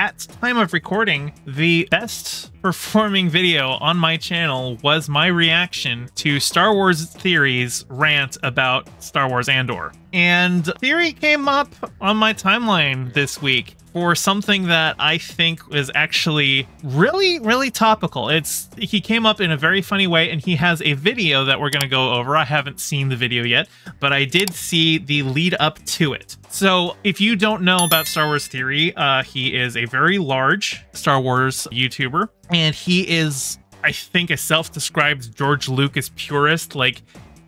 at time of recording, the best performing video on my channel was my reaction to Star Wars Theory's rant about Star Wars Andor. And Theory came up on my timeline this week for something that I think is actually really topical. He came up in a very funny way, and he has a video that we're going to go over. I haven't seen the video yet, but I did see the lead up to it. So if you don't know about Star Wars Theory, he is a very large Star Wars YouTuber, and he is, I think, a self-described George Lucas purist. Like,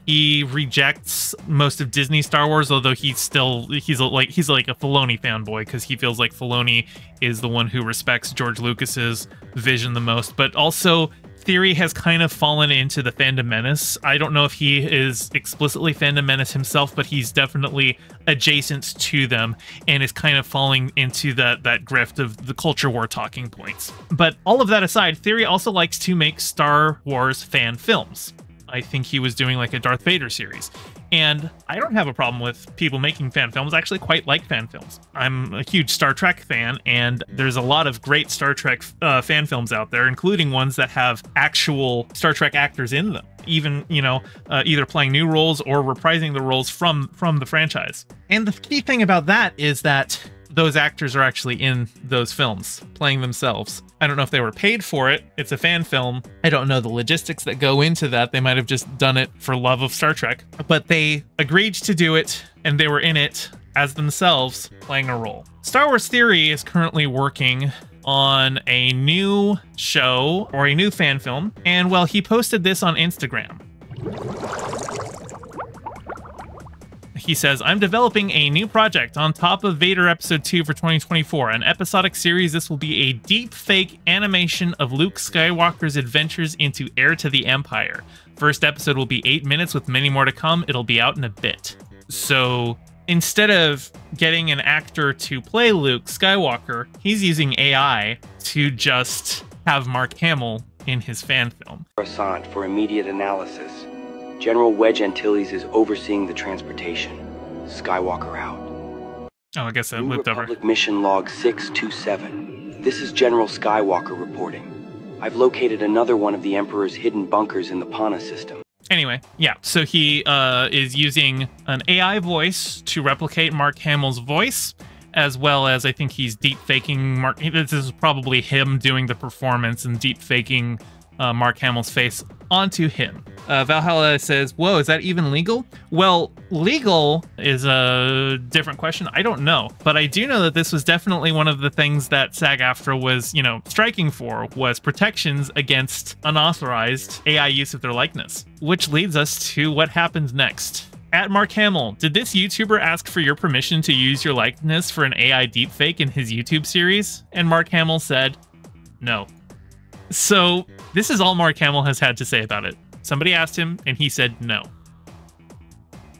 he rejects most of Disney Star Wars, although he's like a Filoni fanboy, because he feels like Filoni is the one who respects George Lucas's vision the most. But also, Theory has kind of fallen into the fandom menace. I don't know if he is explicitly fandom menace himself, but he's definitely adjacent to them and is kind of falling into that grift of the culture war talking points. But all of that aside, Theory also likes to make Star Wars fan films. I think he was doing like a Darth Vader series. And I don't have a problem with people making fan films. I actually quite like fan films. I'm a huge Star Trek fan, and there's a lot of great Star Trek fan films out there, including ones that have actual Star Trek actors in them. Even, you know, either playing new roles or reprising the roles from the franchise. And the key thing about that is that those actors are actually in those films, playing themselves. I don't know if they were paid for it. It's a fan film. I don't know the logistics that go into that. They might have just done it for love of Star Trek, but they agreed to do it, and they were in it as themselves, playing a role. Star Wars Theory is currently working on a new show, or a new fan film, and well, he posted this on Instagram. He says, I'm developing a new project on top of Vader Episode 2 for 2024, an episodic series. This will be a deep fake animation of Luke Skywalker's adventures into Heir to the Empire. First episode will be 8 minutes with many more to come. It'll be out in a bit. So instead of getting an actor to play Luke Skywalker, he's using AI to just have Mark Hamill in his fan film. Coruscant for immediate analysis. General Wedge Antilles is overseeing the transportation. Skywalker out. Oh, I guess that New looked over. Republic Mission Log 627. This is General Skywalker reporting. I've located another one of the Emperor's hidden bunkers in the Pana system. Anyway, yeah, so he is using an AI voice to replicate Mark Hamill's voice, as well as I think he's deep faking Mark. This is probably him doing the performance and deep faking Mark Hamill's face onto him. Valhalla says, whoa, is that even legal? Well, legal is a different question. I don't know, but I do know that this was definitely one of the things that SAG-AFTRA was, you know, striking for, was protections against unauthorized AI use of their likeness. Which leads us to what happens next. At Mark Hamill, did this YouTuber ask for your permission to use your likeness for an AI deepfake in his YouTube series? And Mark Hamill said, no. So this is all Mark Hamill has had to say about it. Somebody asked him and he said no.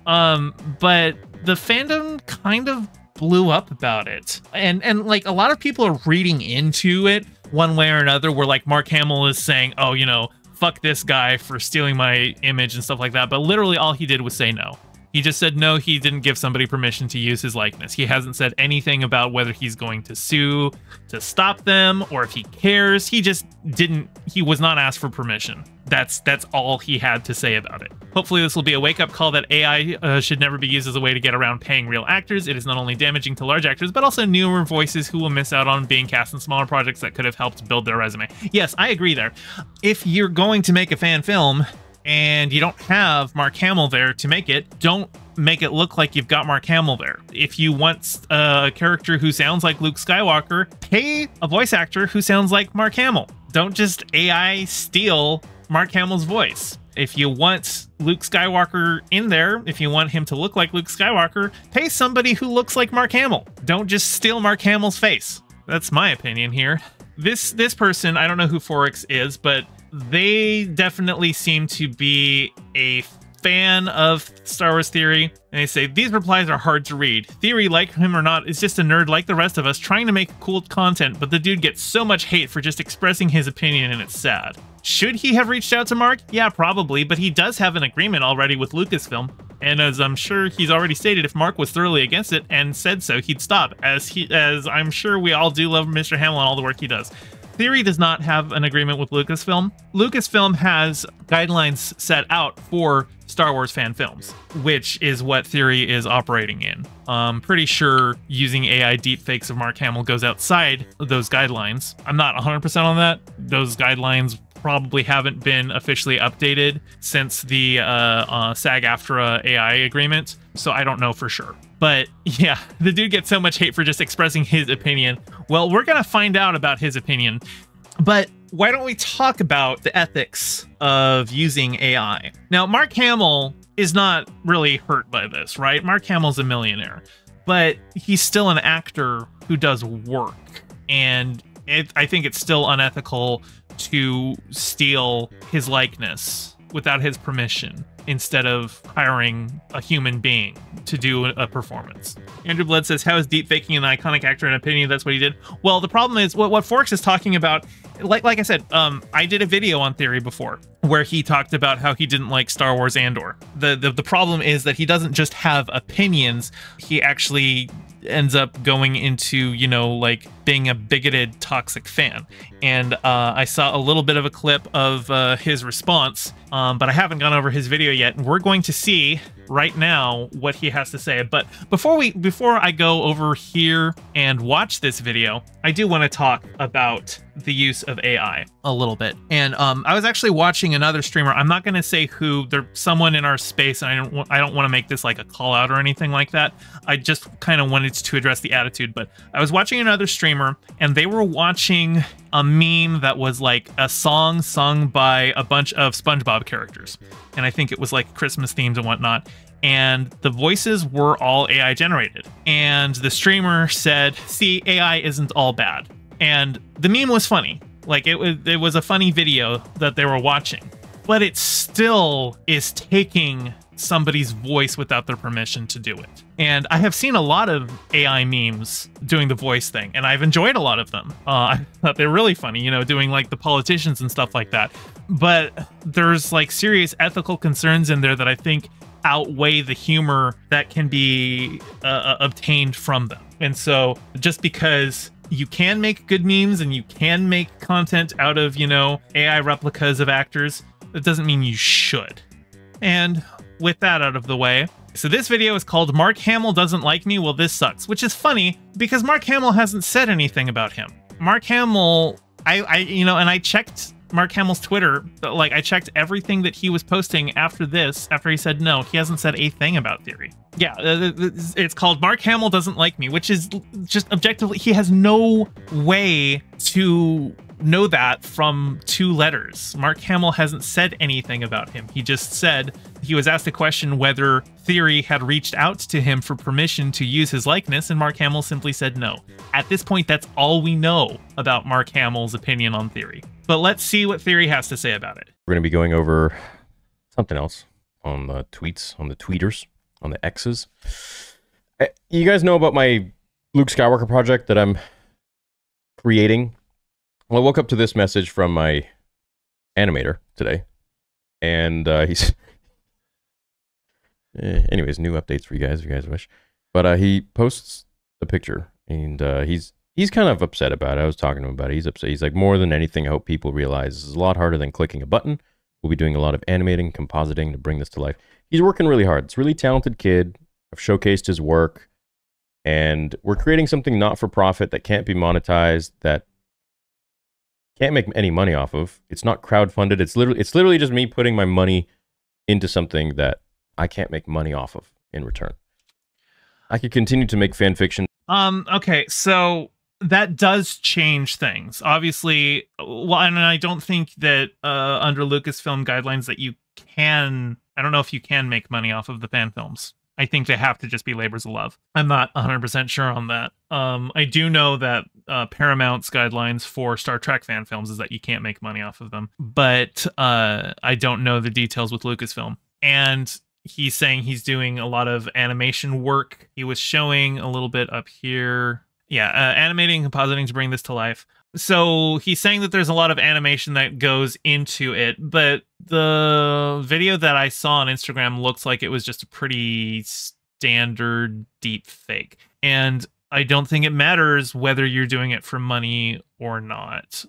But the fandom kind of blew up about it. And like a lot of people are reading into it one way or another, where like Mark Hamill is saying, oh, you know, fuck this guy for stealing my image and stuff like that. But literally all he did was say no. He just said no, he didn't give somebody permission to use his likeness. He hasn't said anything about whether he's going to sue to stop them or if he cares. He just didn't, he was not asked for permission. That's all he had to say about it. Hopefully this will be a wake-up call that AI should never be used as a way to get around paying real actors. It is not only damaging to large actors, but also newer voices who will miss out on being cast in smaller projects that could have helped build their resume. Yes, I agree there. If you're going to make a fan film, and you don't have Mark Hamill there to make it, don't make it look like you've got Mark Hamill there. If you want a character who sounds like Luke Skywalker, pay a voice actor who sounds like Mark Hamill. Don't just AI steal Mark Hamill's voice. If you want Luke Skywalker in there, if you want him to look like Luke Skywalker, pay somebody who looks like Mark Hamill. Don't just steal Mark Hamill's face. That's my opinion here. This person, I don't know who Forex is, but they definitely seem to be a fan of Star Wars Theory, and they say, these replies are hard to read. Theory, like him or not, is just a nerd like the rest of us trying to make cool content, but the dude gets so much hate for just expressing his opinion, and it's sad. Should he have reached out to Mark? Yeah, probably, but he does have an agreement already with Lucasfilm. And as I'm sure he's already stated, if Mark was thoroughly against it and said so, he'd stop. As I'm sure we all do love Mr. Hamill and all the work he does. Theory does not have an agreement with Lucasfilm. Lucasfilm has guidelines set out for Star Wars fan films, which is what Theory is operating in. I'm pretty sure using AI deepfakes of Mark Hamill goes outside those guidelines. I'm not 100% on that. Those guidelines probably haven't been officially updated since the SAG-AFTRA AI agreement, so I don't know for sure. But yeah, the dude gets so much hate for just expressing his opinion. Well, we're gonna find out about his opinion, but why don't we talk about the ethics of using AI? Now, Mark Hamill is not really hurt by this, right? Mark Hamill's a millionaire, but he's still an actor who does work, and I think it's still unethical to steal his likeness without his permission instead of hiring a human being to do a performance. Andrew Blood says, how is deepfaking an iconic actor in opinion? That's what he did. Well, the problem is what Forks is talking about. Like I said, I did a video on Theory before where he talked about how he didn't like Star Wars Andor. The problem is that he doesn't just have opinions. He actually ends up going into, you know, like being a bigoted, toxic fan. And I saw a little bit of a clip of his response, but I haven't gone over his video yet. And we're going to see right now what he has to say. But before I go over here and watch this video, I do want to talk about the use of AI a little bit. And I was actually watching another streamer. I'm not going to say who. They're someone in our space, and I don't want to make this like a call out or anything like that. I just kind of wanted to address the attitude. But I was watching another streamer, and they were watching a meme that was like a song sung by a bunch of SpongeBob characters. And I think it was like Christmas themes and whatnot. And the voices were all AI generated. And the streamer said, see, AI isn't all bad. And the meme was funny. Like it was a funny video that they were watching. But it still is taking somebody's voice without their permission to do it. And I have seen a lot of AI memes doing the voice thing, and I've enjoyed a lot of them. I thought they're really funny, you know, doing like the politicians and stuff like that. But there's like serious ethical concerns in there that I think outweigh the humor that can be obtained from them. And so just because you can make good memes and you can make content out of, you know, AI replicas of actors, that doesn't mean you should. And with that out of the way, so this video is called Mark Hamill Doesn't Like Me, Well This Sucks, which is funny because Mark Hamill hasn't said anything about him. Mark Hamill, you know, and I checked Mark Hamill's Twitter, like I checked everything that he was posting after this, after he said no, he hasn't said a thing about Theory. Yeah, it's called Mark Hamill Doesn't Like Me, which is just objectively, he has no way to know that from two letters. Mark Hamill hasn't said anything about him. He just said he was asked a question whether Theory had reached out to him for permission to use his likeness, and Mark Hamill simply said no. At this point, that's all we know about Mark Hamill's opinion on Theory. But let's see what Theory has to say about it. We're going to be going over something else on the tweets, on the tweeters, on the X's. You guys know about my Luke Skywalker project that I'm creating? Well, I woke up to this message from my animator today, and he's... anyways, new updates for you guys if you guys wish. But he posts a picture, and he's kind of upset about it. I was talking to him about it. He's upset. He's like, more than anything, I hope people realize this is a lot harder than clicking a button. We'll be doing a lot of animating, compositing to bring this to life. He's working really hard. It's a really talented kid. I've showcased his work, and we're creating something not for profit that can't be monetized, that can't make any money off of. It's not crowdfunded. It's literally just me putting my money into something that I can't make money off of in return. I could continue to make fan fiction. Okay, so that does change things. Obviously, well, and I don't think that under Lucasfilm guidelines that you can, I don't know if you can make money off of the fan films. I think they have to just be labors of love. I'm not 100% sure on that. I do know that Paramount's guidelines for Star Trek fan films is that you can't make money off of them. But I don't know the details with Lucasfilm. And he's saying he's doing a lot of animation work. He was showing a little bit up here. Yeah, animating and compositing to bring this to life. So he's saying that there's a lot of animation that goes into it, but the video that I saw on Instagram looks like it was just a pretty standard deep fake. And I don't think it matters whether you're doing it for money or not.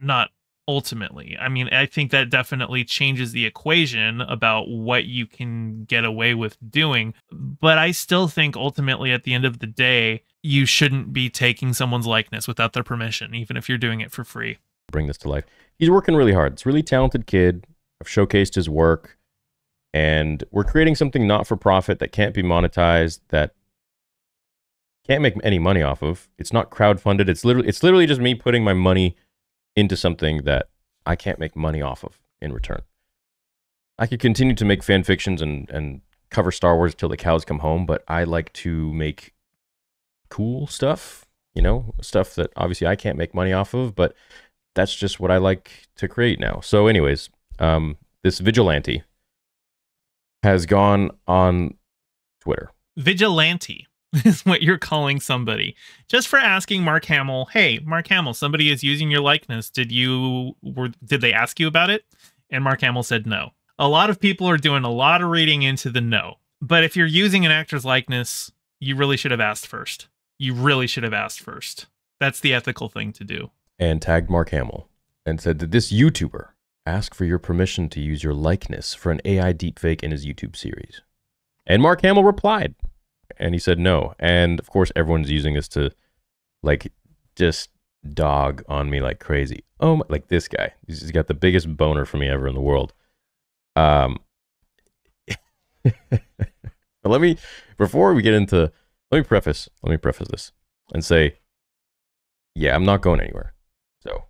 Not ultimately. I mean, I think that definitely changes the equation about what you can get away with doing. But I still think ultimately at the end of the day, you shouldn't be taking someone's likeness without their permission, even if you're doing it for free. Bring this to life. He's working really hard. It's a really talented kid. I've showcased his work, and we're creating something not for profit that can't be monetized, that can't make any money off of. It's not crowdfunded. It's literally just me putting my money into something that I can't make money off of in return. I could continue to make fan fictions and cover Star Wars till the cows come home, but I like to make cool stuff, you know, stuff that obviously I can't make money off of, but that's just what I like to create now. So anyways, this vigilante has gone on Twitter. Vigilante is what you're calling somebody just for asking Mark Hamill, hey, Mark Hamill, somebody is using your likeness. Did they ask you about it? And Mark Hamill said no. A lot of people are doing a lot of reading into the no. But if you're using an actor's likeness, you really should have asked first. You really should have asked first. That's the ethical thing to do. And tagged Mark Hamill and said, did this YouTuber ask for your permission to use your likeness for an AI deepfake in his YouTube series? And Mark Hamill replied, and he said no. And of course, everyone's using this to, like, just dog on me like crazy. Oh, like this guy. He's got the biggest boner for me ever in the world. But before we get into, let me preface this and say, yeah, I'm not going anywhere. So,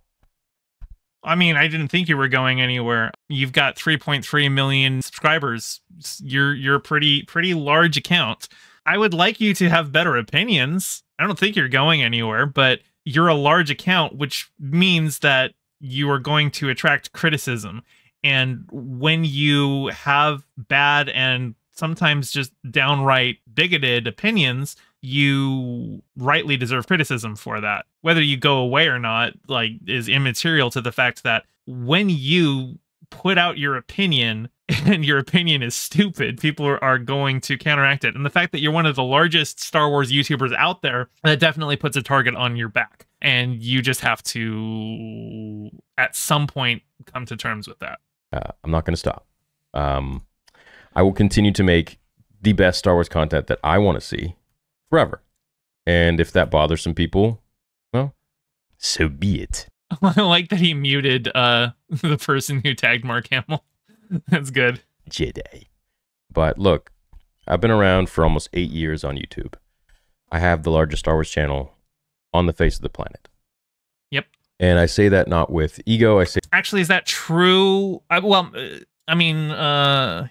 I mean, I didn't think you were going anywhere. You've got 3.3 million subscribers. You're a pretty large account. I would like you to have better opinions. I don't think you're going anywhere, but you're a large account, which means that you are going to attract criticism. And when you have bad and sometimes just downright bigoted opinions, you rightly deserve criticism for that. Whether you go away or not, like, is immaterial to the fact that when you put out your opinion and your opinion is stupid, people are going to counteract it. And the fact that you're one of the largest Star Wars YouTubers out there, that definitely puts a target on your back. And you just have to, at some point, come to terms with that. I'm not going to stop. I will continue to make the best Star Wars content that I want to see forever. And if that bothers some people, well, so be it. I like that he muted the person who tagged Mark Hamill. That's good. Jedi. But look, I've been around for almost 8 years on YouTube. I have the largest Star Wars channel on the face of the planet. Yep. And I say that not with ego. I say, actually, is that true? I mean,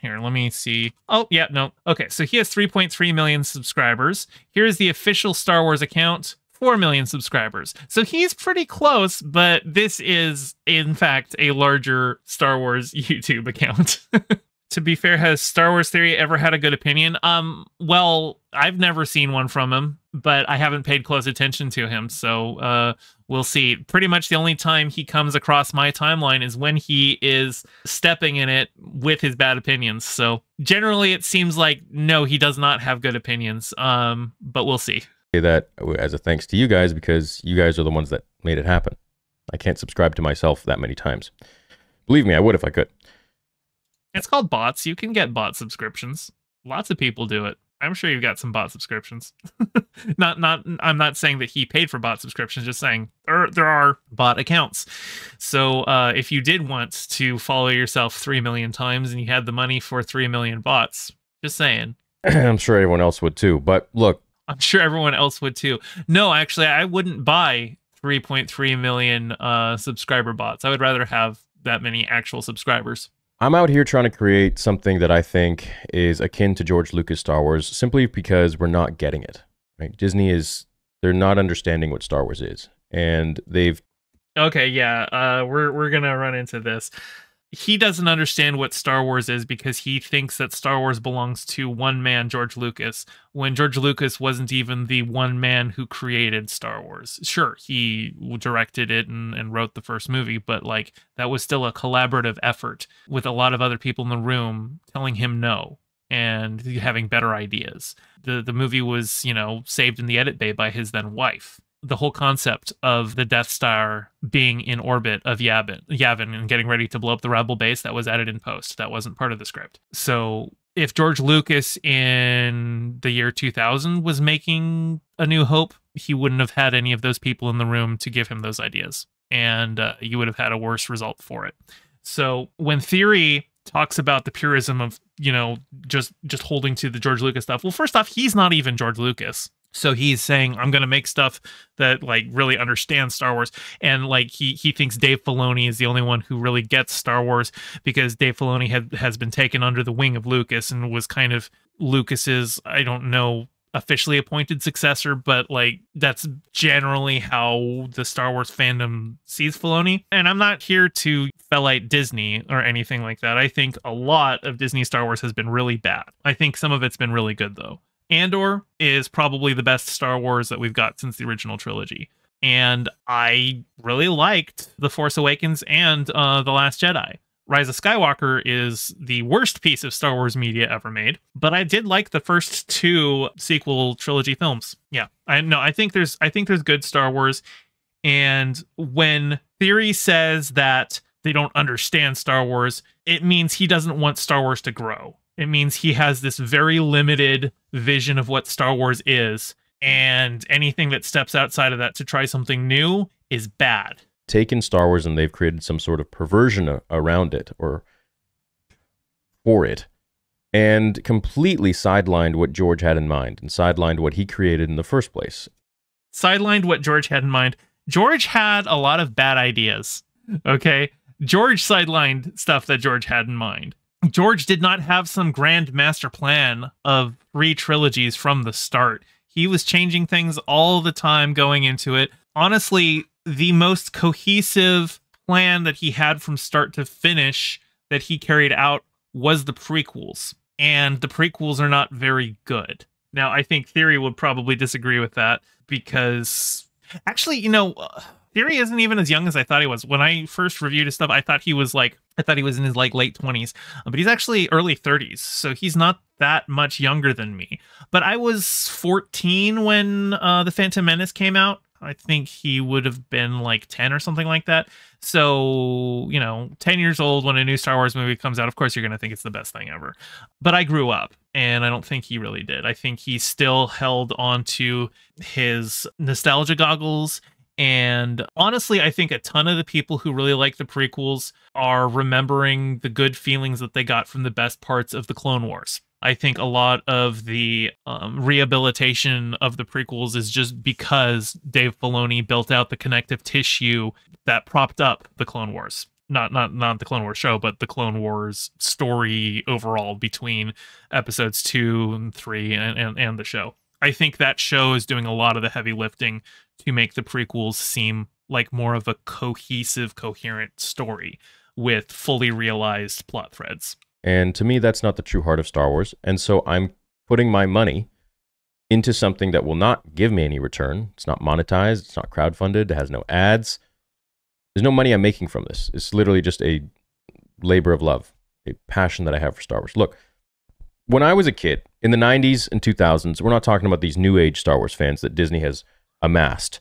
here, let me see. Oh, yeah, no. Okay, so he has 3.3 million subscribers. Here's the official Star Wars account, 4 million subscribers. So he's pretty close, but this is, in fact, a larger Star Wars YouTube account. To be fair, has Star Wars Theory ever had a good opinion? Well, I've never seen one from him, but I haven't paid close attention to him, so we'll see. Pretty much the only time he comes across my timeline is when he is stepping in it with his bad opinions. So generally, it seems like, no, he does not have good opinions, but we'll see. Say that as a thanks to you guys, because you guys are the ones that made it happen. I can't subscribe to myself that many times. Believe me, I would if I could. It's called bots. You can get bot subscriptions. Lots of people do it. I'm sure you've got some bot subscriptions. I'm not saying that he paid for bot subscriptions, just saying there are bot accounts. So if you did want to follow yourself 3 million times and you had the money for 3 million bots, just saying. I'm sure everyone else would too. But look, I'm sure everyone else would too. No, actually, I wouldn't buy 3.3 million subscriber bots. I would rather have that many actual subscribers. I'm out here trying to create something that I think is akin to George Lucas Star Wars, simply because we're not getting it. Right? They're not understanding what Star Wars is, and they've. Okay, yeah, we're gonna run into this. he doesn't understand what Star Wars is because he thinks that Star Wars belongs to one man, George Lucas, when George Lucas wasn't even the one man who created Star Wars. Sure, he directed it and wrote the first movie, but like that was still a collaborative effort with a lot of other people in the room telling him no and having better ideas. The movie was, you know, saved in the edit bay by his then wife. The whole concept of the Death Star being in orbit of Yavin and getting ready to blow up the Rebel base, that was added in post. That wasn't part of the script. So if George Lucas in the year 2000 was making A New Hope, he wouldn't have had any of those people in the room to give him those ideas. And you would have had a worse result for it. So when Theory talks about the purism of, you know, just holding to the George Lucas stuff, well, first off, he's not even George Lucas. So he's saying, I'm going to make stuff that like really understands Star Wars. And like he thinks Dave Filoni is the only one who really gets Star Wars because Dave Filoni has been taken under the wing of Lucas and was kind of Lucas's, I don't know, officially appointed successor, but like that's generally how the Star Wars fandom sees Filoni. And I'm not here to fellate Disney or anything like that. I think a lot of Disney Star Wars has been really bad. I think some of it's been really good though. Andor is probably the best Star Wars that we've got since the original trilogy. And I really liked The Force Awakens and The Last Jedi. Rise of Skywalker is the worst piece of Star Wars media ever made, but I did like the first two sequel trilogy films. Yeah, I think there's good Star Wars. And when Theory says that they don't understand Star Wars, it means he doesn't want Star Wars to grow. It means he has this very limited vision of what Star Wars is, and anything that steps outside of that to try something new is bad. Taken Star Wars and they've created some sort of perversion around it or for it, and completely sidelined what George had in mind and sidelined what he created in the first place. Sidelined what George had in mind. George had a lot of bad ideas, okay? George sidelined stuff that George had in mind. George did not have some grand master plan of 3 trilogies from the start. He was changing things all the time going into it. Honestly, the most cohesive plan that he had from start to finish that he carried out was the prequels. And the prequels are not very good. Now, I think Theory would probably disagree with that because... Actually, you know... Theory isn't even as young as I thought he was. When I first reviewed his stuff, I thought he was in his like late 20s, but he's actually early 30s. So he's not that much younger than me. But I was 14 when The Phantom Menace came out. I think he would have been like 10 or something like that. So, you know, 10 years old when a new Star Wars movie comes out, of course, you're going to think it's the best thing ever. But I grew up, and I don't think he really did. I think he still held on to his nostalgia goggles. And honestly, I think a ton of the people who really like the prequels are remembering the good feelings that they got from the best parts of the Clone Wars. I think a lot of the rehabilitation of the prequels is just because Dave Filoni built out the connective tissue that propped up the Clone Wars. Not the Clone Wars show, but the Clone Wars story overall between episodes 2 and 3 and the show. I think that show is doing a lot of the heavy lifting to make the prequels seem like more of a cohesive, coherent story with fully realized plot threads. And to me, that's not the true heart of Star Wars. And so I'm putting my money into something that will not give me any return. It's not monetized. It's not crowdfunded. It has no ads. There's no money I'm making from this. It's literally just a labor of love, a passion that I have for Star Wars. Look, when I was a kid, in the 90s and 2000s, we're not talking about these new age Star Wars fans that Disney has amassed.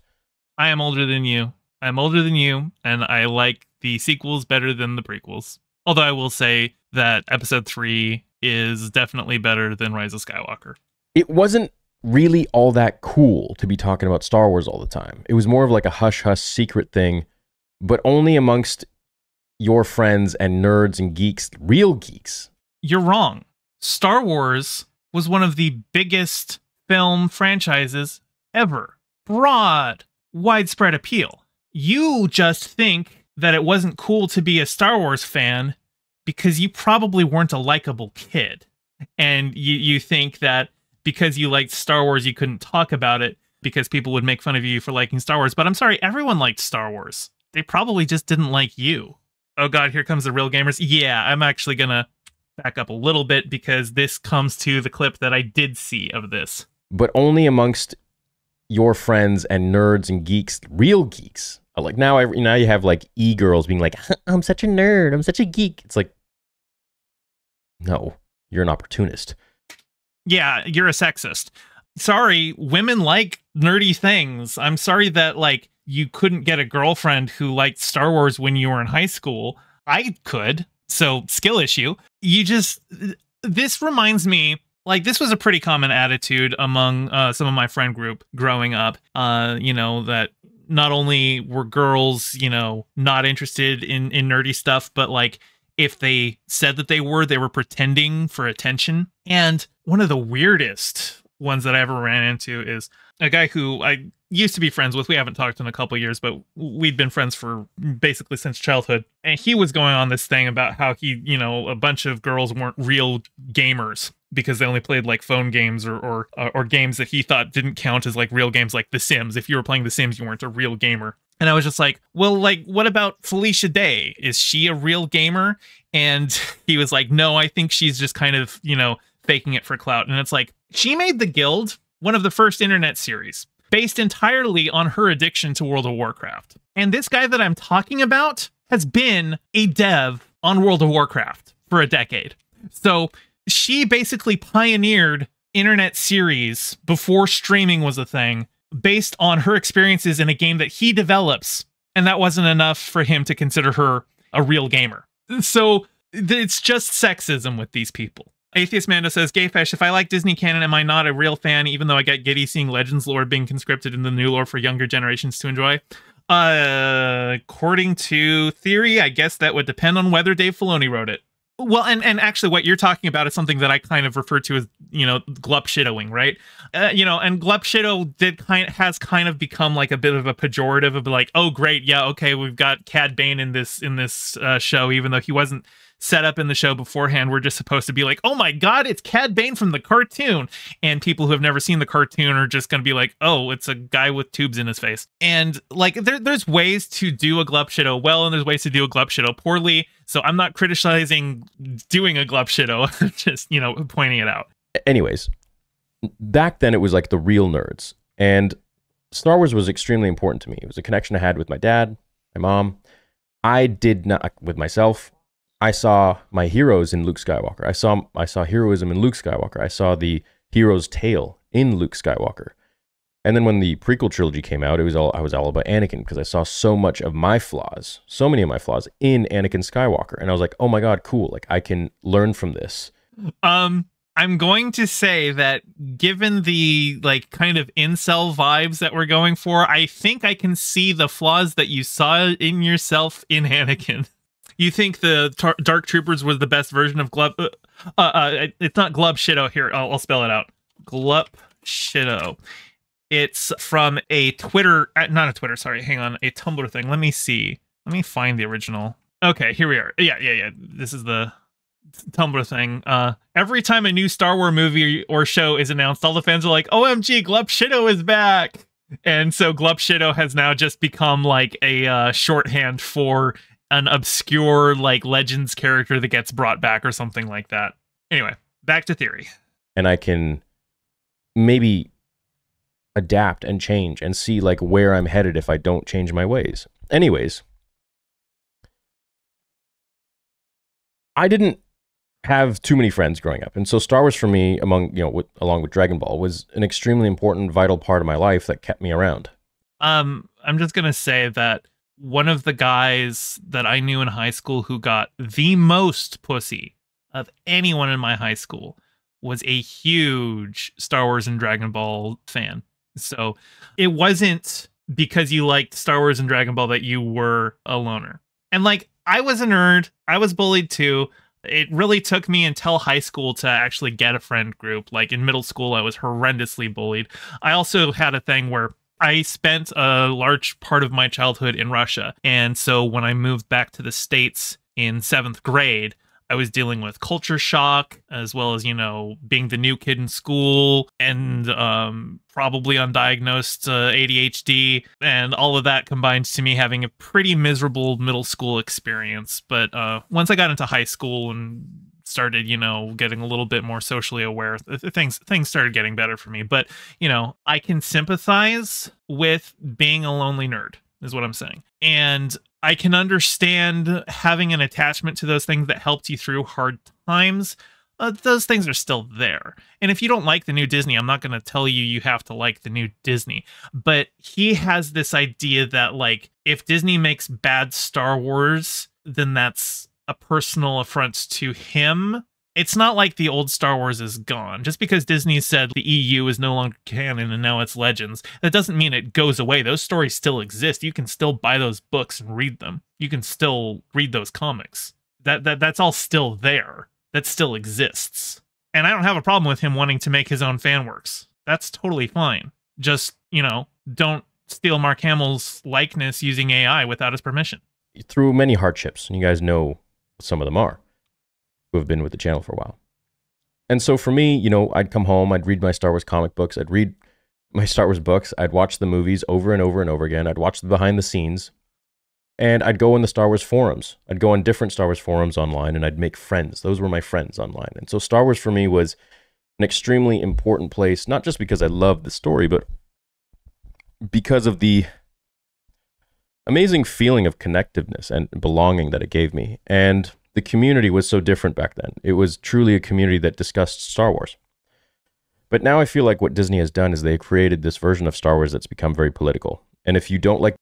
I am older than you. I'm older than you, and I like the sequels better than the prequels. Although I will say that Episode 3 is definitely better than Rise of Skywalker. It wasn't really all that cool to be talking about Star Wars all the time. It was more of like a hush-hush secret thing, but only amongst your friends and nerds and geeks, real geeks. You're wrong. Star Wars was one of the biggest film franchises ever. Broad, widespread appeal. You just think that it wasn't cool to be a Star Wars fan because you probably weren't a likable kid. And you think that because you liked Star Wars, you couldn't talk about it because people would make fun of you for liking Star Wars. But I'm sorry, everyone liked Star Wars. They probably just didn't like you. Oh God, here comes the real gamers. Yeah, I'm actually gonna back up a little bit because this comes to the clip that I did see of this. But only amongst your friends and nerds and geeks, real geeks. Like now you have like e-girls being like, I'm such a nerd, I'm such a geek. It's like, no, you're an opportunist. Yeah, you're a sexist. Sorry, women like nerdy things. I'm sorry that like you couldn't get a girlfriend who liked Star Wars when you were in high school. I could, so skill issue. This reminds me, like, this was a pretty common attitude among some of my friend group growing up, that not only were girls, not interested in nerdy stuff, but like if they said that they were pretending for attention. And one of the weirdest ones that I ever ran into is a guy who I used to be friends with. We haven't talked in a couple years, but we'd been friends for basically since childhood. And he was going on this thing about how he, a bunch of girls weren't real gamers because they only played like phone games or games that he thought didn't count as like real games, like The Sims. If you were playing The Sims, you weren't a real gamer. And I was just like, well, like, what about Felicia Day? Is she a real gamer? And he was like, no, I think she's just kind of, faking it for clout. And it's like, she made The Guild one of the first internet series based entirely on her addiction to World of Warcraft. And this guy that I'm talking about has been a dev on World of Warcraft for a decade. So she basically pioneered internet series before streaming was a thing based on her experiences in a game that he develops. And that wasn't enough for him to consider her a real gamer. So it's just sexism with these people. Atheist Mando says, Gayfesh, if I like Disney canon, am I not a real fan, even though I get giddy seeing Legends lore being conscripted in the new lore for younger generations to enjoy? According to theory, I guess that would depend on whether Dave Filoni wrote it. Well, and actually what you're talking about is something that I kind of refer to as, glup shittoing, right? And glup shitto has kind of become like a bit of a pejorative of like, oh, great. Yeah. Okay. We've got Cad Bane in this show, even though he wasn't set up in the show beforehand. We're just supposed to be like, oh my God, it's Cad Bane from the cartoon. And people who have never seen the cartoon are just going to be like, oh, it's a guy with tubes in his face. And like, there's ways to do a glup shitto well, and there's ways to do a glup shitto poorly. So I'm not criticizing doing a glup shitto, just, pointing it out. Anyways, back then it was like the real nerds. And Star Wars was extremely important to me. It was a connection I had with my dad, my mom. I did not, with myself, I saw my heroes in Luke Skywalker. I saw heroism in Luke Skywalker. I saw the hero's tale in Luke Skywalker. And then when the prequel trilogy came out, I was all about Anakin because I saw so many of my flaws in Anakin Skywalker. And I was like, oh my God, cool. Like I can learn from this. I'm going to say that given the like kind of incel vibes that we're going for, I think I can see the flaws that you saw in yourself in Anakin. You think the Dark Troopers was the best version of Glub? It's not Glub Shitto here. I'll spell it out. Glup Shitto. It's from a Twitter, not a Twitter, sorry. Hang on, a Tumblr thing. Let me see. Let me find the original. Okay, here we are. Yeah. This is the Tumblr thing. Every time a new Star Wars movie or show is announced, all the fans are like, OMG, Glup Shitto is back. And so Glup Shitto has now just become like a shorthand for an obscure like Legends character that gets brought back or something like that. Anyway, back to theory. And I can maybe adapt and change and see like where I'm headed if I don't change my ways. Anyways, I didn't have too many friends growing up. And so Star Wars for me, along with Dragon Ball, was an extremely important, vital part of my life that kept me around. I'm just going to say that one of the guys that I knew in high school who got the most pussy of anyone in my high school was a huge Star Wars and Dragon Ball fan. So it wasn't because you liked Star Wars and Dragon Ball that you were a loner. And like, I was a nerd. I was bullied too. It really took me until high school to actually get a friend group. Like in middle school, I was horrendously bullied. I also had a thing where I spent a large part of my childhood in Russia. And so when I moved back to the States in 7th grade, I was dealing with culture shock, as well as, being the new kid in school and probably undiagnosed ADHD. And all of that combines to me having a pretty miserable middle school experience. But once I got into high school and started, getting a little bit more socially aware, things started getting better for me. But, I can sympathize with being a lonely nerd, is what I'm saying. And I can understand having an attachment to those things that helped you through hard times. Those things are still there. And if you don't like the new Disney, I'm not going to tell you you have to like the new Disney. But he has this idea that, like, if Disney makes bad Star Wars, then that's a personal affront to him. It's not like the old Star Wars is gone. Just because Disney said the EU is no longer canon and now it's Legends, that doesn't mean it goes away. Those stories still exist. You can still buy those books and read them. You can still read those comics. That's all still there. That still exists. And I don't have a problem with him wanting to make his own fan works. That's totally fine. Just, don't steal Mark Hamill's likeness using AI without his permission. Through many hardships, and you guys know what some of them are, who have been with the channel for a while. And so for me, I'd come home, I'd read my Star Wars comic books, I'd read my Star Wars books, I'd watch the movies over and over and over again, I'd watch the behind the scenes, and I'd go in the Star Wars forums. I'd go on different Star Wars forums online, and I'd make friends. Those were my friends online. And so Star Wars for me was an extremely important place, not just because I loved the story, but because of the amazing feeling of connectiveness and belonging that it gave me. And the community was so different back then. It was truly a community that discussed Star Wars. But now I feel like what Disney has done is they created this version of Star Wars that's become very political. And if you don't like...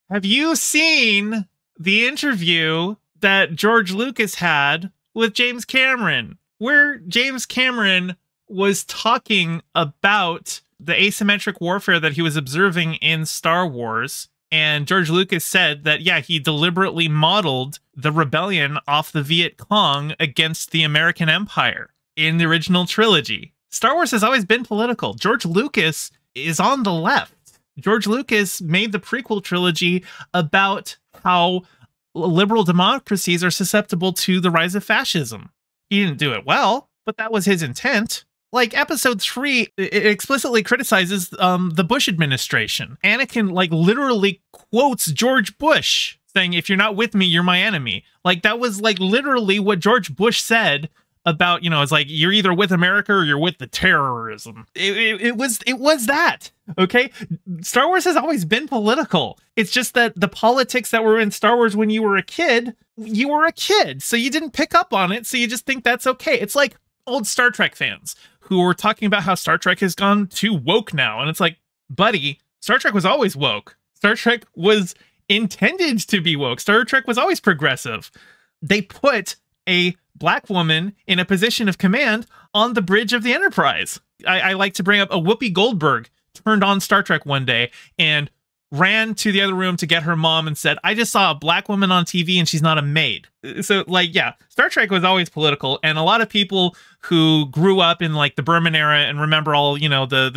Have you seen the interview that George Lucas had with James Cameron, where James Cameron was talking about the asymmetric warfare that he was observing in Star Wars? And George Lucas said that, yeah, he deliberately modeled the rebellion off the Viet Cong against the American Empire in the original trilogy. Star Wars has always been political. George Lucas is on the left. George Lucas made the prequel trilogy about how liberal democracies are susceptible to the rise of fascism. He didn't do it well, but that was his intent. Like, episode 3, it explicitly criticizes the Bush administration. Anakin, literally quotes George Bush, saying, if you're not with me, you're my enemy. Like, that was, literally what George Bush said about, it's like, you're either with America or you're with the terrorism. It was that, okay? Star Wars has always been political. It's just that the politics that were in Star Wars when you were a kid, so you didn't pick up on it, so you just think that's okay. It's like old Star Trek fans who were talking about how Star Trek has gone too woke now. And it's like, buddy, Star Trek was always woke. Star Trek was intended to be woke. Star Trek was always progressive. They put a black woman in a position of command on the bridge of the Enterprise. I like to bring up a Whoopi Goldberg turned on Star Trek one day and ran to the other room to get her mom and said, I just saw a black woman on TV and she's not a maid. So, yeah, Star Trek was always political. And a lot of people who grew up in, the Berman era and remember all, the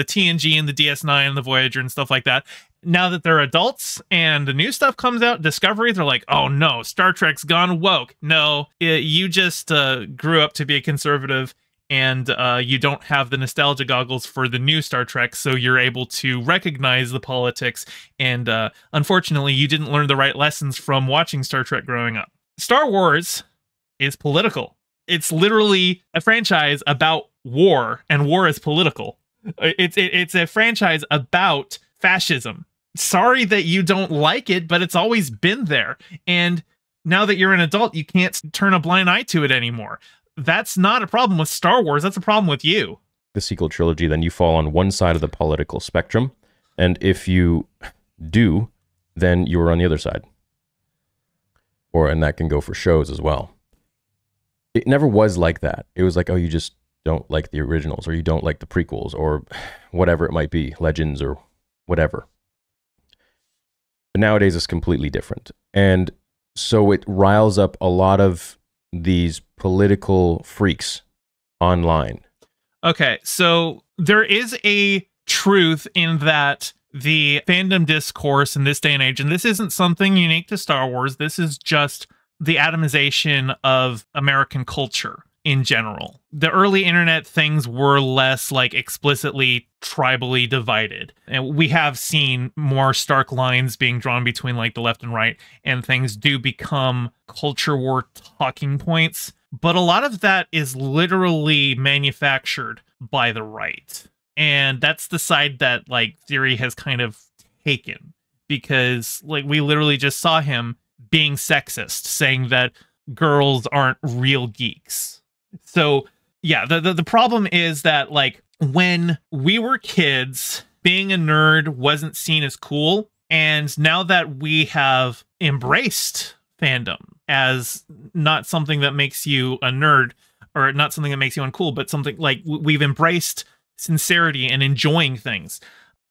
TNG and the DS9 and the Voyager and stuff like that, now that they're adults and the new stuff comes out, Discovery, they're like, oh no, Star Trek's gone woke. No, you just grew up to be a conservative, and you don't have the nostalgia goggles for the new Star Trek, so you're able to recognize the politics, and unfortunately, you didn't learn the right lessons from watching Star Trek growing up. Star Wars is political. It's literally a franchise about war, and war is political. It's a franchise about fascism. Sorry that you don't like it, but it's always been there. And now that you're an adult, you can't turn a blind eye to it anymore. That's not a problem with Star Wars. That's a problem with you. The sequel trilogy, then you fall on one side of the political spectrum. And if you do, then you're on the other side. And that can go for shows as well. It never was like that. It was like, oh, you just don't like the originals, or you don't like the prequels, or whatever it might be, Legends or whatever. But nowadays it's completely different. And so it riles up a lot of these political freaks online. Okay, so there is a truth in that the fandom discourse in this day and age, and this isn't something unique to Star Wars, this is just the atomization of American culture in general. The early internet things were less like explicitly tribally divided. And we have seen more stark lines being drawn between like the left and right, and things do become culture war talking points. But a lot of that is literally manufactured by the right. And that's the side that like Theory has kind of taken, because like we literally just saw him being sexist, saying that girls aren't real geeks. So yeah, the problem is that like when we were kids, being a nerd wasn't seen as cool. And now that we have embraced fandom as not something that makes you a nerd, or not something that makes you uncool, but something like we've embraced sincerity and enjoying things.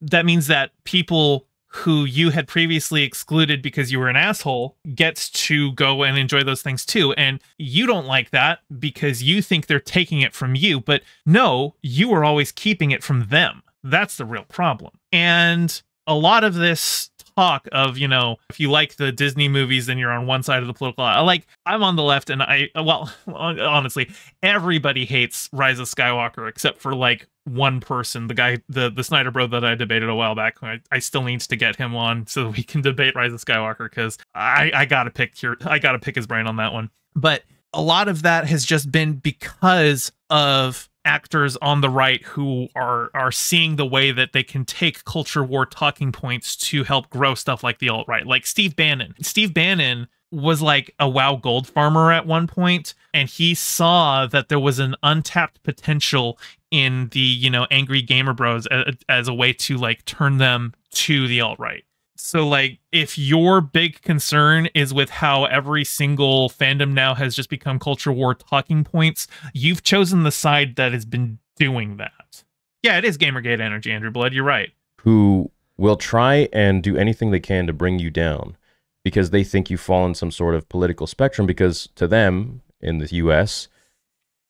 That means that people who you had previously excluded because you were an asshole gets to go and enjoy those things too. And you don't like that because you think they're taking it from you, but no, you were always keeping it from them. That's the real problem. And a lot of this talk of, you know, if you like the Disney movies, then you're on one side of the political aisle. Like, I'm on the left, and well, honestly, everybody hates Rise of Skywalker except for like one person, the guy, the Snyder bro that I debated a while back. I still need to get him on so that we can debate Rise of Skywalker, because I gotta pick his brain on that one. But a lot of that has just been because of actors on the right who are seeing the way that they can take culture war talking points to help grow stuff like the alt-right, like Steve Bannon. Steve Bannon was like a WoW gold farmer at one point, and he saw that there was an untapped potential in the, you know, angry gamer bros as a way to like turn them to the alt-right. So like, if your big concern is with how every single fandom now has just become culture war talking points, you've chosen the side that has been doing that. Yeah, it is Gamergate energy, Andrew Blood. You're right. Who will try and do anything they can to bring you down because they think you fall in some sort of political spectrum, because to them in the US,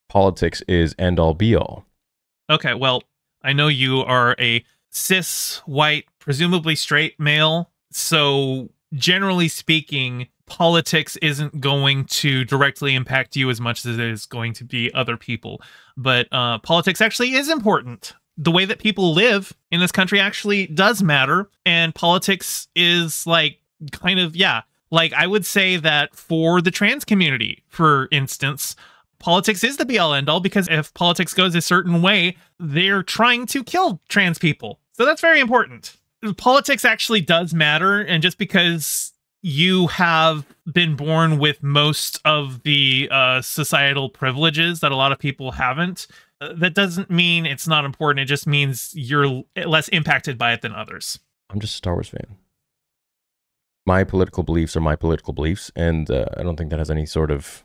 politics is end all be all. Okay, well, I know you are a cis, white, presumably straight male. So generally speaking, politics isn't going to directly impact you as much as it is going to be other people. But politics actually is important. The way that people live in this country actually does matter. And politics is like kind of, yeah, like I would say that for the trans community, for instance, politics is the be-all end-all, because if politics goes a certain way, they're trying to kill trans people. So that's very important. Politics actually does matter, and just because you have been born with most of the societal privileges that a lot of people haven't, that doesn't mean it's not important. It just means you're less impacted by it than others. I'm just a Star Wars fan. My political beliefs are my political beliefs, and I don't think that has any sort of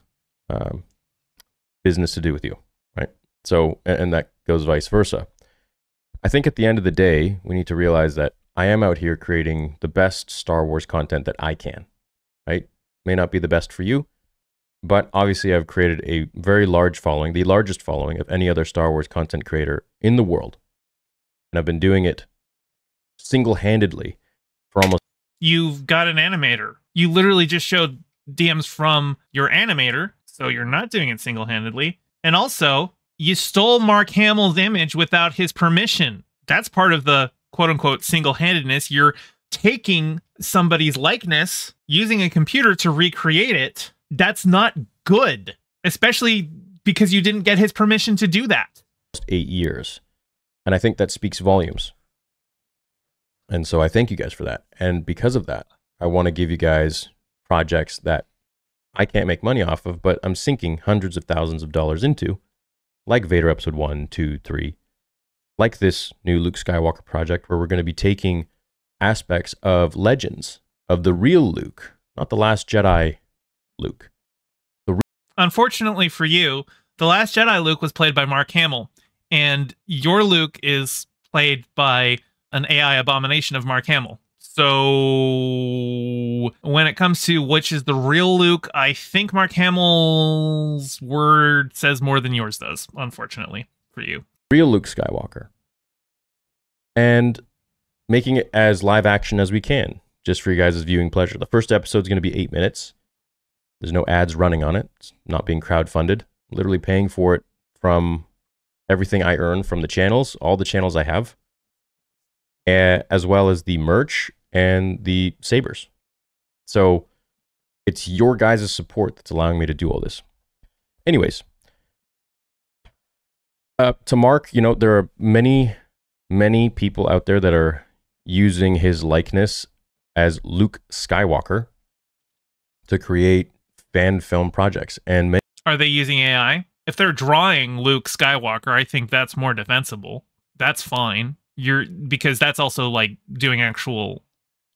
business to do with you, right? So, and that goes vice versa. I think at the end of the day, we need to realize that I am out here creating the best Star Wars content that I can, right? May not be the best for you, but obviously I've created a very large following, the largest following of any other Star Wars content creator in the world. And I've been doing it single-handedly for almost... You've got an animator. You literally just showed DMs from your animator, so you're not doing it single-handedly. And also, you stole Mark Hamill's image without his permission. That's part of the quote-unquote single-handedness. You're taking somebody's likeness, using a computer to recreate it. That's not good, especially because you didn't get his permission to do that. 8 years. And I think that speaks volumes. And so I thank you guys for that. And because of that, I want to give you guys projects that I can't make money off of, but I'm sinking hundreds of thousands of dollars into, like Vader Episode 1, 2, 3, like this new Luke Skywalker project, where we're going to be taking aspects of legends of the real Luke, not the Last Jedi Luke. Unfortunately for you, the Last Jedi Luke was played by Mark Hamill, and your Luke is played by an AI abomination of Mark Hamill. So when it comes to which is the real Luke, I think Mark Hamill's word says more than yours does, unfortunately for you. Real Luke Skywalker. And making it as live action as we can, just for you guys' viewing pleasure. The first episode is going to be 8 minutes. There's no ads running on it. It's not being crowdfunded. Literally paying for it from everything I earn from the channels, all the channels I have, as well as the merch and the sabers. So it's your guys' support that's allowing me to do all this. Anyways, to Mark, you know, there are many people out there that are using his likeness as Luke Skywalker to create fan film projects. And are they using AI? If they're drawing Luke Skywalker, I think that's more defensible. That's fine. Because that's also like doing actual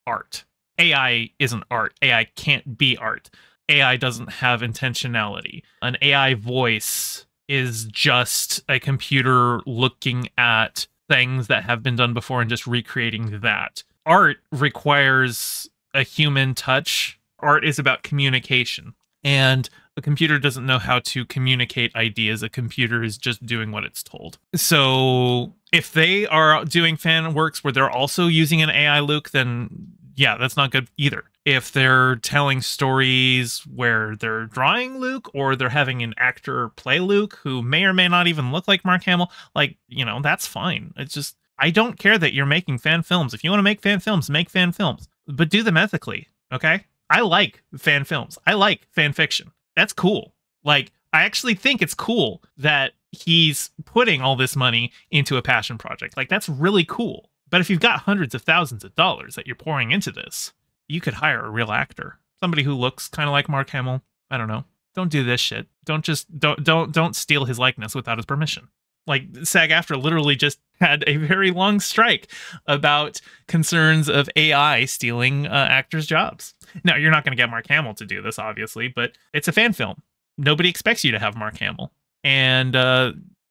art. AI isn't art. AI can't be art. AI doesn't have intentionality. An AI voice is just a computer looking at things that have been done before and just recreating that. Art requires a human touch. Art is about communication. And a computer doesn't know how to communicate ideas. A computer is just doing what it's told. So if they are doing fan works where they're also using an AI Luke, then yeah, that's not good either. If they're telling stories where they're drawing Luke or they're having an actor play Luke who may or may not even look like Mark Hamill, like, you know, that's fine. It's just, I don't care that you're making fan films. If you want to make fan films, make fan films, but do them ethically, okay? I like fan films. I like fan fiction. That's cool. Like, I actually think it's cool that he's putting all this money into a passion project. Like, that's really cool. But if you've got hundreds of thousands of dollars that you're pouring into this, you could hire a real actor. Somebody who looks kind of like Mark Hamill. I don't know. Don't do this shit. Don't steal his likeness without his permission. Like, SAG-AFTRA literally just had a very long strike about concerns of AI stealing actors' jobs. Now, you're not going to get Mark Hamill to do this, obviously, but it's a fan film. Nobody expects you to have Mark Hamill. And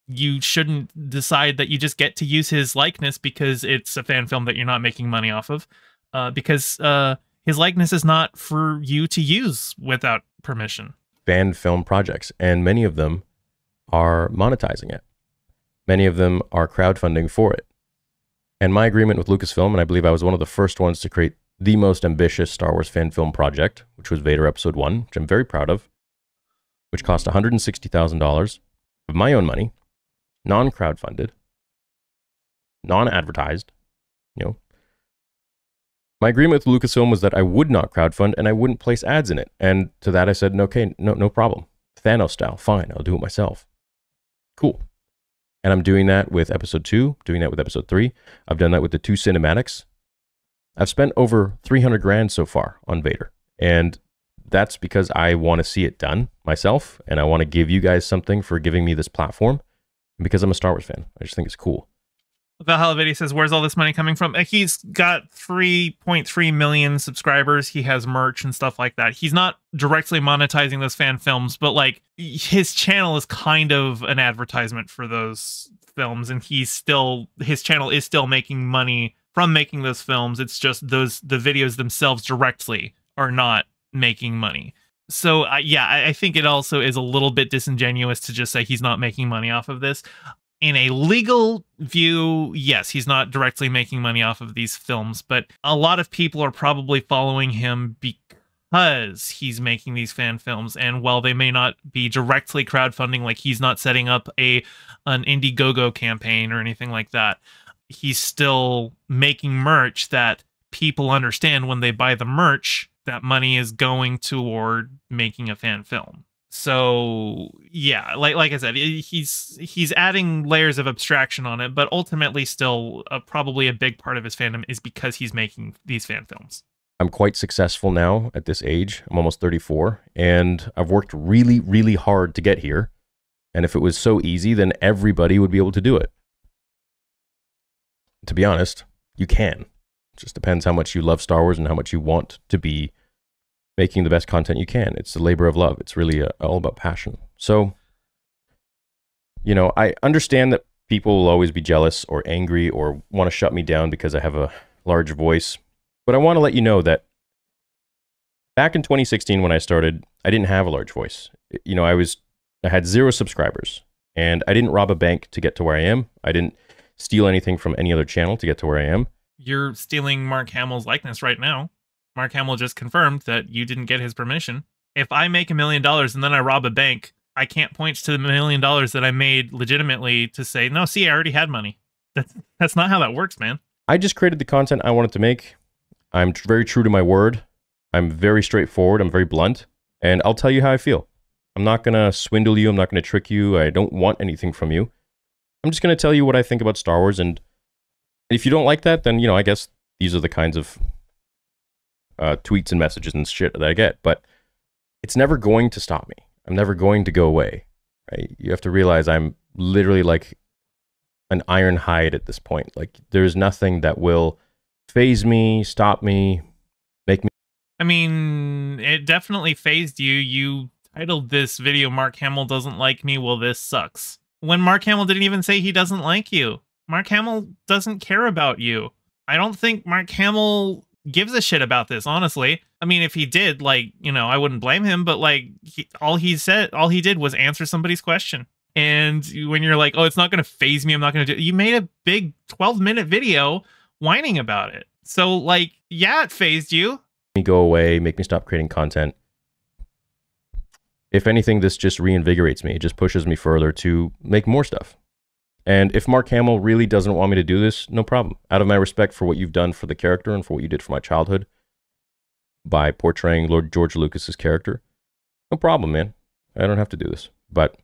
you shouldn't decide that you just get to use his likeness because it's a fan film that you're not making money off of. Because his likeness is not for you to use without permission. Fan film projects, and many of them are monetizing it. Many of them are crowdfunding for it. And my agreement with Lucasfilm, and I believe I was one of the first ones to create the most ambitious Star Wars fan film project, which was Vader Episode 1, which I'm very proud of, which cost $160,000 of my own money, non-crowdfunded, non-advertised, you know. My agreement with Lucasfilm was that I would not crowdfund and I wouldn't place ads in it. And to that I said, okay, no problem. Thanos style, fine, I'll do it myself. Cool. And I'm doing that with Episode 2, doing that with Episode 3. I've done that with the 2 cinematics. I've spent over 300 grand so far on Vader. And that's because I want to see it done myself. And I want to give you guys something for giving me this platform. And because I'm a Star Wars fan, I just think it's cool. Valhalla Video says, where's all this money coming from? He's got 3.3 million subscribers. He has merch and stuff like that. He's not directly monetizing those fan films, but like his channel is kind of an advertisement for those films. And his channel is still making money from making those films. It's just the videos themselves directly are not making money. So yeah, I think it also is a little bit disingenuous to just say he's not making money off of this. In a legal view, yes, he's not directly making money off of these films, but a lot of people are probably following him because he's making these fan films. And while they may not be directly crowdfunding, like he's not setting up an Indiegogo campaign or anything like that, he's still making merch that people understand when they buy the merch, that money is going toward making a fan film. So yeah, like I said, he's adding layers of abstraction on it, but ultimately still probably a big part of his fandom is because he's making these fan films. I'm quite successful now at this age. I'm almost 34, and I've worked really, really hard to get here. And if it was so easy, then everybody would be able to do it. To be honest, you can. It just depends how much you love Star Wars and how much you want to be making the best content you can. It's a labor of love. It's really all about passion. So, you know, I understand that people will always be jealous or angry or want to shut me down because I have a large voice. But I want to let you know that back in 2016 when I started, I didn't have a large voice. You know, I had 0 subscribers, and I didn't rob a bank to get to where I am. I didn't steal anything from any other channel to get to where I am. you're stealing Mark Hamill's likeness right now. Mark Hamill just confirmed that you didn't get his permission. If I make $1 million and then I rob a bank, I can't point to the $1 million that I made legitimately to say, no, see, I already had money. That's not how that works, man. I just created the content I wanted to make. I'm very true to my word. I'm very straightforward. I'm very blunt. And I'll tell you how I feel. I'm not going to swindle you. I'm not going to trick you. I don't want anything from you. I'm just going to tell you what I think about Star Wars. And if you don't like that, then, I guess these are the kinds of tweets and messages and shit that I get. But it's never going to stop me. I'm never going to go away. Right? You have to realize I'm literally like an iron hide at this point. Like, there's nothing that will phase me, stop me, make me... I mean, it definitely phased you. You titled this video, Mark Hamill Doesn't Like Me, Well, This Sucks. When Mark Hamill didn't even say he doesn't like you. Mark Hamill doesn't care about you. I don't think Mark Hamill gives a shit about this, honestly. I mean, if he did, like, I wouldn't blame him, but like, all he did was answer somebody's question. And when you're like, oh, it's not going to phase me, I'm not going to do it. You made a big 12-minute video whining about it. So, like, yeah, it phased you. Me go away, make me stop creating content. If anything, this just reinvigorates me. It just pushes me further to make more stuff. And if Mark Hamill really doesn't want me to do this, no problem. Out of my respect for what you've done for the character and for what you did for my childhood by portraying Lord George Lucas's character, no problem, man. I don't have to do this. But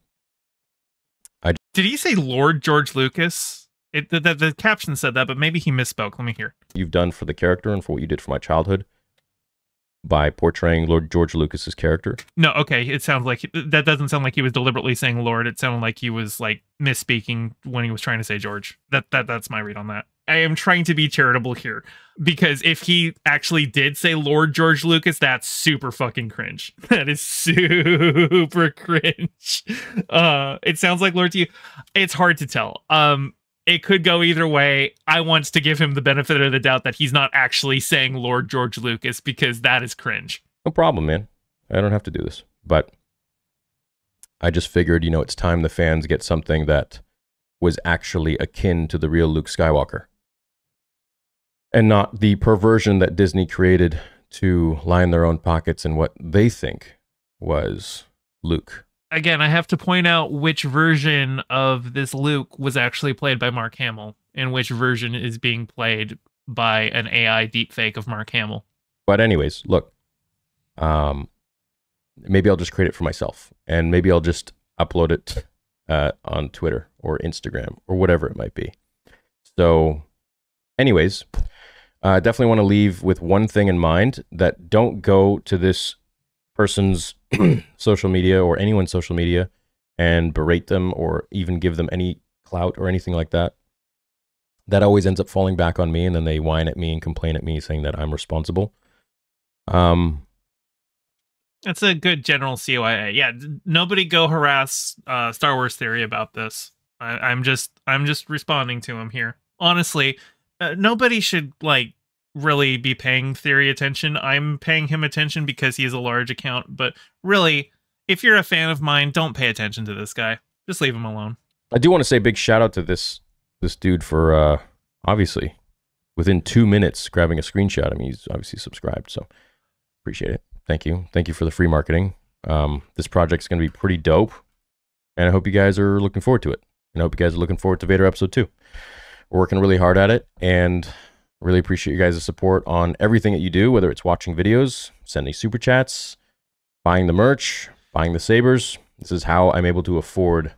did he say Lord George Lucas? The caption said that, but maybe he misspoke. Let me hear. You've done for the character and for what you did for my childhood by portraying Lord George Lucas's character. No, okay. It sounds like that doesn't sound like he was deliberately saying Lord. It sounded like he was like misspeaking when he was trying to say George. That's my read on that. I am trying to be charitable here because if he actually did say Lord George Lucas, that's super fucking cringe. That is super cringe. It sounds like Lord to you. It's hard to tell. It could go either way. I want to give him the benefit of the doubt that he's not actually saying Lord George Lucas because that is cringe. No problem, man. I don't have to do this. But I just figured, it's time the fans get something that was actually akin to the real Luke Skywalker. And not the perversion that Disney created to line their own pockets in what they think was Luke. Again, I have to point out which version of this Luke was actually played by Mark Hamill and which version is being played by an AI deepfake of Mark Hamill. But anyways, look, maybe I'll just create it for myself and maybe I'll just upload it on Twitter or Instagram or whatever it might be. So anyways, I definitely want to leave with one thing in mind, that don't go to this person's social media or anyone's social media and berate them or even give them any clout or anything like that. That always ends up falling back on me, and then they whine at me and complain at me saying that I'm responsible. That's a good general CYA. Yeah, nobody go harass Star Wars Theory about this. I'm just responding to him here. Honestly, nobody should like really be paying Theory attention. I'm paying him attention because he has a large account, but really, if you're a fan of mine, don't pay attention to this guy. Just leave him alone. I do want to say a big shout out to this dude for obviously within 2 minutes grabbing a screenshot. I mean, he's obviously subscribed, so appreciate it. Thank you for the free marketing. This project's going to be pretty dope, and I hope you guys are looking forward to it, and I hope you guys are looking forward to Vader episode 2. We're working really hard at it, and really appreciate you guys' support on everything that you do, whether it's watching videos, sending super chats, buying the merch, buying the sabers. This is how I'm able to afford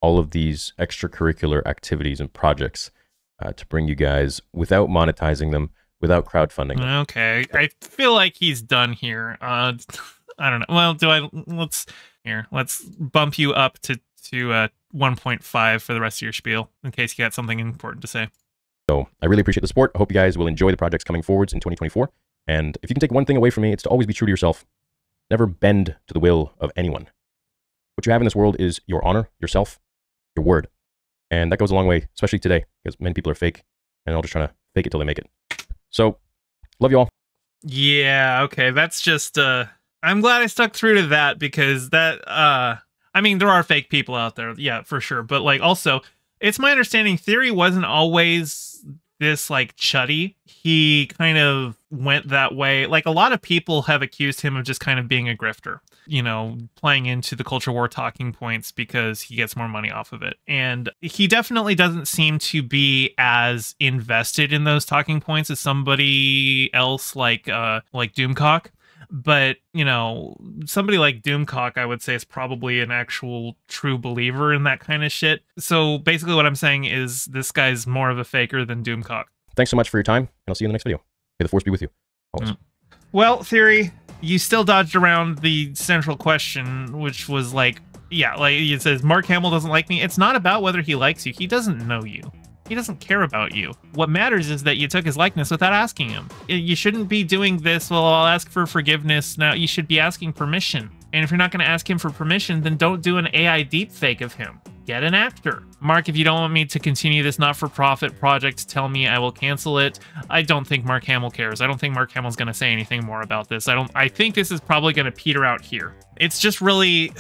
all of these extracurricular activities and projects to bring you guys without monetizing them, without crowdfunding them. Okay, I feel like he's done here. I don't know. Well, let's bump you up to 1.5 for the rest of your spiel in case you got something important to say. So I really appreciate the support. I hope you guys will enjoy the projects coming forwards in 2024. And if you can take one thing away from me, it's to always be true to yourself. Never bend to the will of anyone. What you have in this world is your honor, yourself, your word. And that goes a long way, especially today, because many people are fake, and they're all just trying to fake it till they make it. So, love you all. Yeah, okay, that's just, I'm glad I stuck through to that, because that, I mean, there are fake people out there, yeah, for sure, but, like, also, it's my understanding Theory wasn't always this like chuddy. He kind of went that way. Like a lot of people have accused him of just kind of being a grifter, you know, playing into the culture war talking points because he gets more money off of it. And he definitely doesn't seem to be as invested in those talking points as somebody else like Doomcock. But, you know, somebody like Doomcock, I would say, is probably an actual true believer in that kind of shit. So basically what I'm saying is this guy's more of a faker than Doomcock. Thanks so much for your time, and I'll see you in the next video. May the force be with you. Always. Well, Theory, you still dodged around the central question, which was like, yeah, like it says, Mark Hamill doesn't like me. It's not about whether he likes you. He doesn't know you. He doesn't care about you. What matters is that you took his likeness without asking him. You shouldn't be doing this, well, I'll ask for forgiveness. Now, you should be asking permission. And if you're not going to ask him for permission, then don't do an AI deepfake of him. Get an actor. Mark, if you don't want me to continue this not-for-profit project, tell me, I will cancel it. I don't think Mark Hamill cares. I don't think Mark Hamill's going to say anything more about this. I think this is probably going to peter out here. It's just really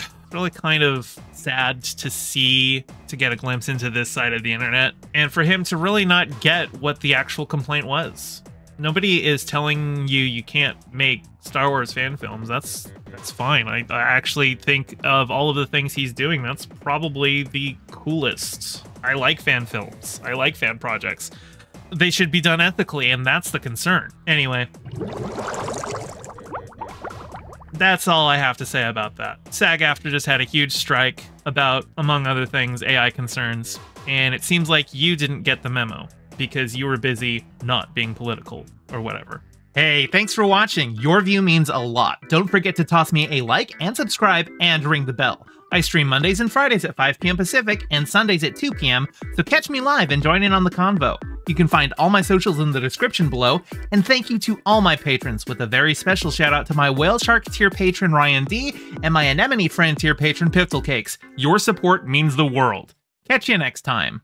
kind of sad to see, to get a glimpse into this side of the internet, and for him to really not get what the actual complaint was. Nobody is telling you you can't make Star Wars fan films. That's fine. I actually think of all of the things he's doing, that's probably the coolest. I like fan films. I like fan projects. They should be done ethically, and that's the concern. Anyway, that's all I have to say about that. SAG-AFTRA just had a huge strike about, among other things, AI concerns, and it seems like you didn't get the memo because you were busy not being political or whatever. Hey, thanks for watching. Your view means a lot. Don't forget to toss me a like and subscribe and ring the bell. I stream Mondays and Fridays at 5 p.m. Pacific and Sundays at 2 p.m., so catch me live and join in on the convo. You can find all my socials in the description below, and thank you to all my patrons, with a very special shout out to my Whale Shark tier patron Ryan D and my Anemone friend tier patron Pistol Cakes. Your support means the world. Catch you next time.